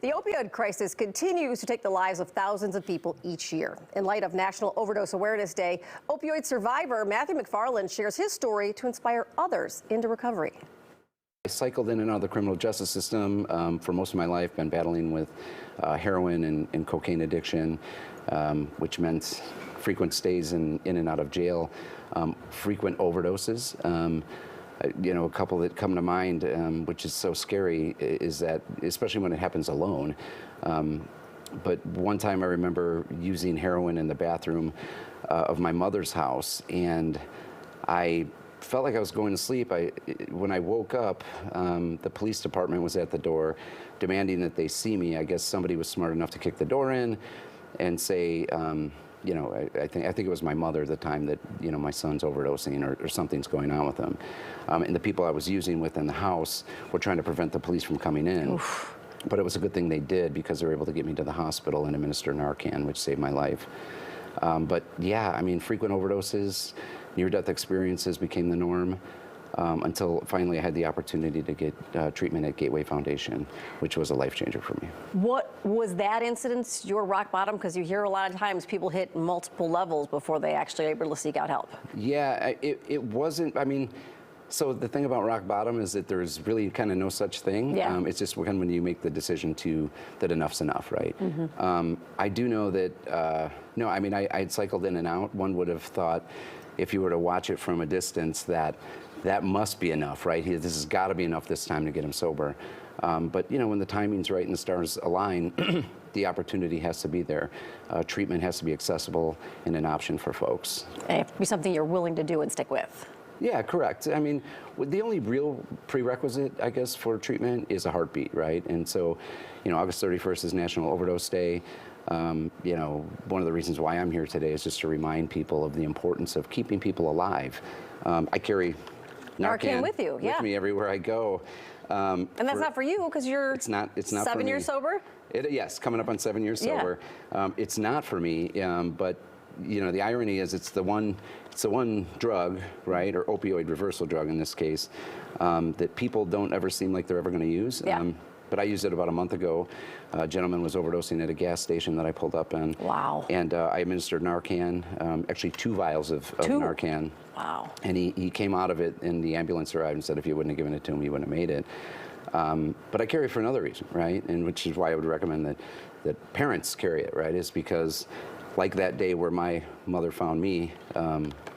The opioid crisis continues to take the lives of thousands of people each year. In light of National Overdose Awareness Day, opioid survivor Matthew McFarland shares his story to inspire others into recovery. I cycled in and out of the criminal justice system for most of my life, been battling with heroin and cocaine addiction, which meant frequent stays in and out of jail, frequent overdoses. A couple that come to mind, which is so scary, is that, especially when it happens alone. But one time I remember using heroin in the bathroom of my mother's house, and I felt like I was going to sleep. When I woke up, the police department was at the door demanding that they see me. I guess somebody was smart enough to kick the door in and say, I think it was my mother at the time that, my son's overdosing or something's going on with him. And the people I was using with in the house were trying to prevent the police from coming in. Oof. But it was a good thing they did, because they were able to get me to the hospital and administer Narcan, which saved my life. But yeah, I mean, frequent overdoses, near-death experiences became the norm. Until finally I had the opportunity to get treatment at Gateway Foundation, which was a life changer for me. What was that incident, your rock bottom? Because you hear a lot of times people hit multiple levels before they actually are able to seek out help. Yeah, it wasn't, so the thing about rock bottom is that there's really kind of no such thing. Yeah. It's just when you make the decision that enough's enough, right? Mm-hmm. I do know that, I had cycled in and out. One would have thought, if you were to watch it from a distance, that must be enough, right? This has got to be enough this time to get him sober. But when the timing's right and the stars align, the opportunity has to be there. Treatment has to be accessible and an option for folks. It has to be something you're willing to do and stick with. Yeah, correct. I mean, the only real prerequisite, I guess, for treatment is a heartbeat, right? And so, August 31st is National Overdose Day. One of the reasons why I'm here today is just to remind people of the importance of keeping people alive. I carry Narcan with you, yeah. with me everywhere I go. And that's not for you, because you're it's not 7 years sober? Yes, coming up on 7 years sober. It's not for me, but the irony is it's the one drug, right, or opioid reversal drug in this case, that people don't ever seem like they're ever going to use. Yeah. But I used it about a month ago. A gentleman was overdosing at a gas station that I pulled up in. Wow. And I administered Narcan, actually 2 vials of Narcan. Wow. And he came out of it, and the ambulance arrived and said if you wouldn't have given it to him, he wouldn't have made it. But I carry it for another reason, right? And which is why I would recommend that parents carry it, right? Is because, like that day where my mother found me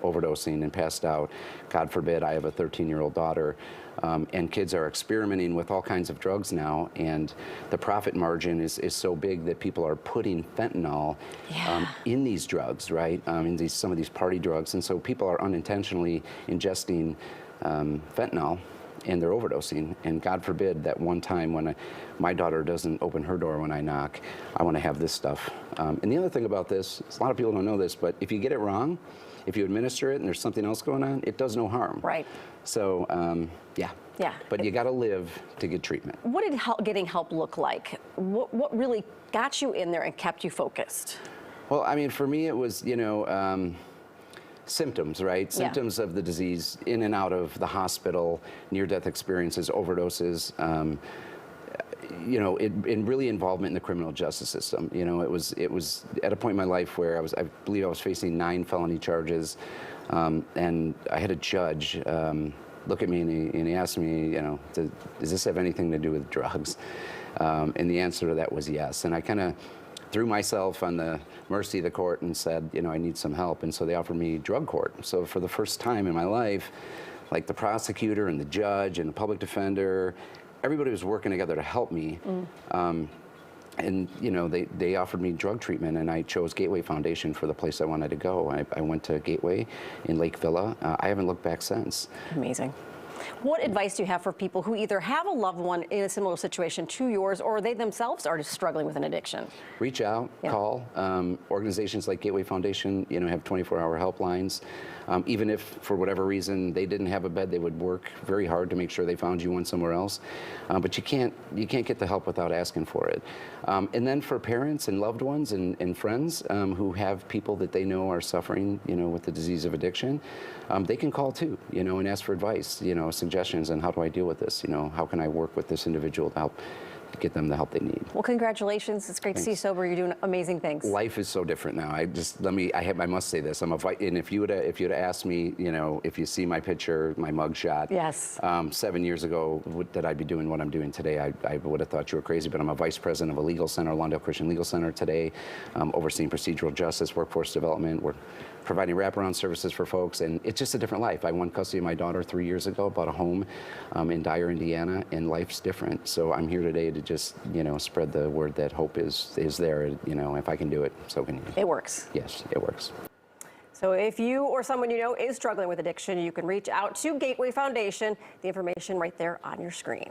overdosing and passed out, God forbid, I have a 13-year-old daughter, and kids are experimenting with all kinds of drugs now, and the profit margin is so big that people are putting fentanyl in these drugs, right? In some of these party drugs, and so people are unintentionally ingesting fentanyl, and they're overdosing. And God forbid that one time when my daughter doesn't open her door when I knock, I want to have this stuff. And the other thing about this is, a lot of people don't know this, but if you get it wrong, if you administer it and there's something else going on, it does no harm. Right. So, yeah. Yeah. But you got to live to get treatment. What did getting help look like? What really got you in there and kept you focused? Well, for me, it was, symptoms, right? Yeah. Symptoms of the disease, in and out of the hospital, near-death experiences, overdoses, and really involvement in the criminal justice system. It was at a point in my life where I believe I was facing 9 felony charges, and I had a judge look at me and he asked me, does this have anything to do with drugs? And the answer to that was yes. And I kind of threw myself on the mercy of the court and said, I need some help. And so they offered me drug court. So for the first time in my life, like the prosecutor and the judge and the public defender, everybody was working together to help me. And they offered me drug treatment, and I chose Gateway Foundation for the place I wanted to go. I went to Gateway in Lake Villa. I haven't looked back since. Amazing. What advice do you have for people who either have a loved one in a similar situation to yours, or they themselves are struggling with an addiction? Reach out, call. Organizations like Gateway Foundation, have 24-hour helplines. Even if, for whatever reason, they didn't have a bed, they would work very hard to make sure they found you one somewhere else. But you can't get the help without asking for it. And then for parents and loved ones and friends who have people that they know are suffering, with the disease of addiction, they can call too, and ask for advice, suggestions on how do I deal with this, how can I work with this individual to help get them the help they need. Well, congratulations. It's great to see you sober. You're doing amazing things. Life is so different now. I must say this. And if you would have asked me, if you see my picture, my mugshot, Yes. 7 years ago, that I'd be doing what I'm doing today, I would have thought you were crazy. But I'm a vice president of a legal center, Lawndale Christian Legal Center today, overseeing procedural justice, workforce development. We're providing wraparound services for folks, and it's just a different life. I won custody of my daughter 3 years ago, bought a home in Dyer, Indiana, and life's different. So I'm here today to just, spread the word that hope is there. If I can do it, so can you. It works. Yes, it works. So if you or someone you know is struggling with addiction, you can reach out to Gateway Foundation. The information right there on your screen.